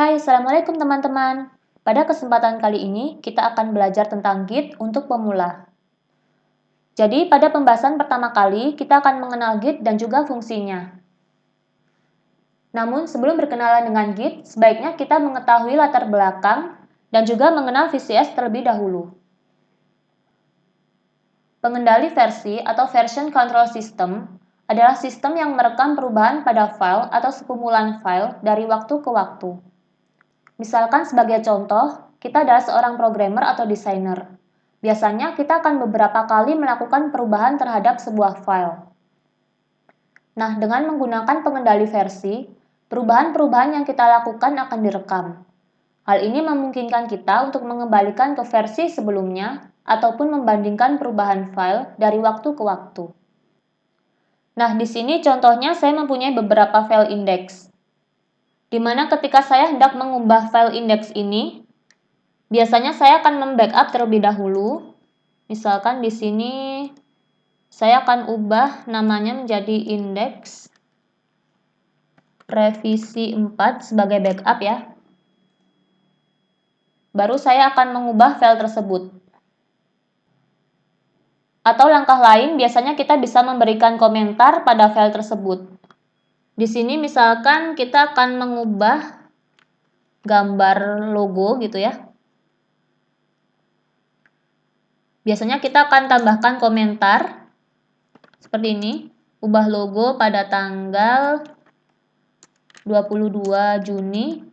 Hai, Assalamualaikum teman-teman. Pada kesempatan kali ini, kita akan belajar tentang Git untuk pemula. Jadi, pada pembahasan pertama kali, kita akan mengenal Git dan juga fungsinya. Namun, sebelum berkenalan dengan Git, sebaiknya kita mengetahui latar belakang dan juga mengenal VCS terlebih dahulu. Pengendali versi atau Version Control System adalah sistem yang merekam perubahan pada file atau sekumpulan file dari waktu ke waktu. Misalkan sebagai contoh, kita adalah seorang programmer atau desainer. Biasanya kita akan beberapa kali melakukan perubahan terhadap sebuah file. Nah, dengan menggunakan pengendali versi, perubahan-perubahan yang kita lakukan akan direkam. Hal ini memungkinkan kita untuk mengembalikan ke versi sebelumnya ataupun membandingkan perubahan file dari waktu ke waktu. Nah, di sini contohnya saya mempunyai beberapa file index, di mana ketika saya hendak mengubah file index ini, biasanya saya akan membackup terlebih dahulu. Misalkan di sini saya akan ubah namanya menjadi index revisi 4 sebagai backup ya. Baru saya akan mengubah file tersebut. Atau langkah lain, biasanya kita bisa memberikan komentar pada file tersebut. Di sini misalkan kita akan mengubah gambar logo gitu ya. Biasanya kita akan tambahkan komentar seperti ini. Ubah logo pada tanggal 22 Juni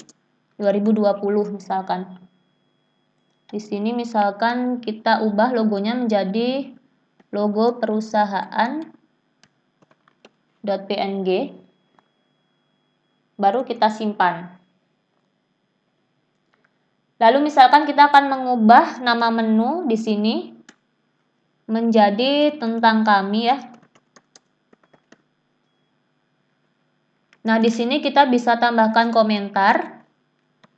2020 misalkan. Di sini misalkan kita ubah logonya menjadi logo perusahaan.png, baru kita simpan. Lalu misalkan kita akan mengubah nama menu di sini menjadi tentang kami ya. Nah, di sini kita bisa tambahkan komentar.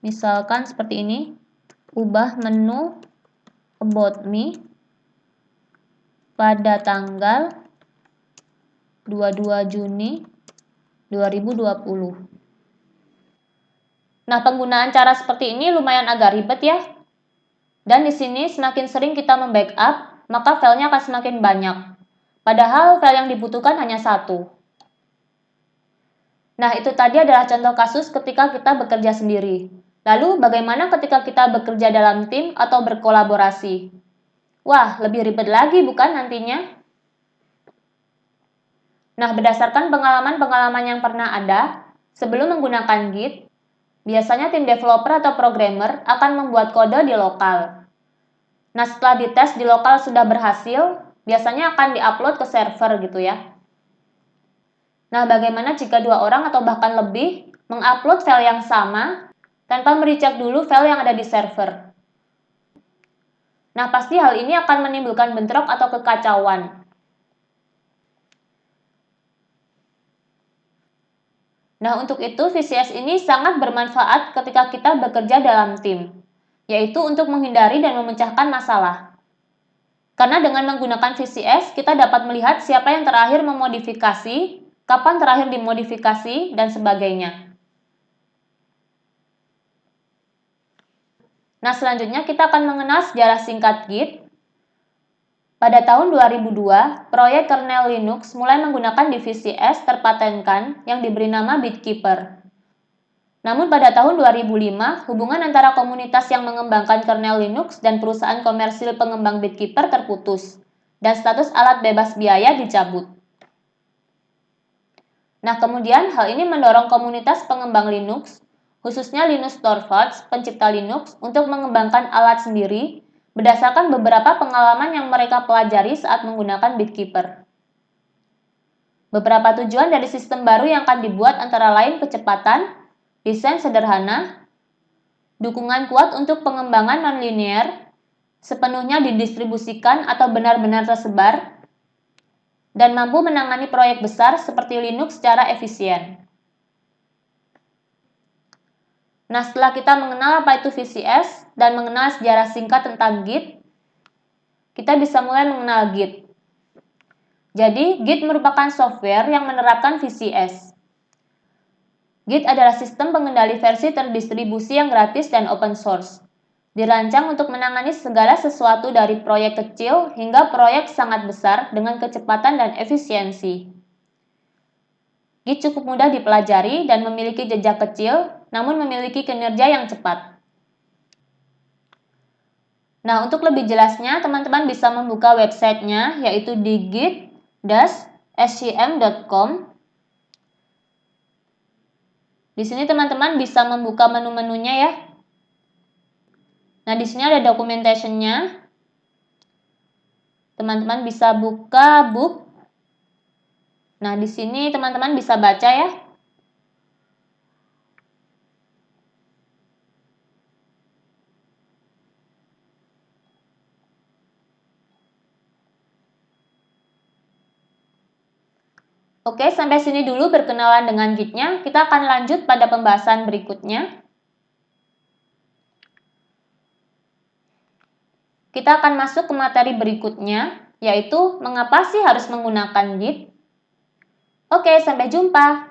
Misalkan seperti ini. Ubah menu About Me pada tanggal 22 Juni 2020. Nah, penggunaan cara seperti ini lumayan agak ribet ya. Dan di sini semakin sering kita membackup, maka filenya akan semakin banyak. Padahal file yang dibutuhkan hanya satu. Nah, itu tadi adalah contoh kasus ketika kita bekerja sendiri. Lalu, bagaimana ketika kita bekerja dalam tim atau berkolaborasi? Wah, lebih ribet lagi bukan nantinya? Nah, berdasarkan pengalaman-pengalaman yang pernah ada, sebelum menggunakan Git, biasanya tim developer atau programmer akan membuat kode di lokal. Nah, setelah dites di lokal sudah berhasil, biasanya akan diupload ke server gitu ya. Nah, bagaimana jika dua orang atau bahkan lebih mengupload file yang sama tanpa merecek dulu file yang ada di server? Nah, pasti hal ini akan menimbulkan bentrok atau kekacauan. Nah, untuk itu VCS ini sangat bermanfaat ketika kita bekerja dalam tim, yaitu untuk menghindari dan memecahkan masalah. Karena dengan menggunakan VCS, kita dapat melihat siapa yang terakhir memodifikasi, kapan terakhir dimodifikasi, dan sebagainya. Nah, selanjutnya kita akan mengenal sejarah singkat Git. Pada tahun 2002, proyek kernel Linux mulai menggunakan divisi S terpatenkan yang diberi nama Bitkeeper. Namun pada tahun 2005, hubungan antara komunitas yang mengembangkan kernel Linux dan perusahaan komersil pengembang Bitkeeper terputus, dan status alat bebas biaya dicabut. Nah, kemudian hal ini mendorong komunitas pengembang Linux, khususnya Linus Torvalds, pencipta Linux, untuk mengembangkan alat sendiri berdasarkan beberapa pengalaman yang mereka pelajari saat menggunakan Bitkeeper. Beberapa tujuan dari sistem baru yang akan dibuat antara lain kecepatan, desain sederhana, dukungan kuat untuk pengembangan nonlinear, sepenuhnya didistribusikan atau benar-benar tersebar, dan mampu menangani proyek besar seperti Linux secara efisien. Nah, setelah kita mengenal apa itu VCS dan mengenal sejarah singkat tentang Git, kita bisa mulai mengenal Git. Jadi, Git merupakan software yang menerapkan VCS. Git adalah sistem pengendali versi terdistribusi yang gratis dan open source. Dirancang untuk menangani segala sesuatu dari proyek kecil hingga proyek sangat besar dengan kecepatan dan efisiensi. Git cukup mudah dipelajari dan memiliki jejak kecil, namun memiliki kinerja yang cepat. Nah, untuk lebih jelasnya, teman-teman bisa membuka websitenya, yaitu di git-scm.com. Di sini teman-teman bisa membuka menu-menunya ya. Nah, di sini ada documentation-nya. Teman-teman bisa buka book. Nah, di sini teman-teman bisa baca ya. Oke, sampai sini dulu perkenalan dengan Git-nya. Kita akan lanjut pada pembahasan berikutnya. Kita akan masuk ke materi berikutnya, yaitu mengapa sih harus menggunakan Git. Oke, sampai jumpa.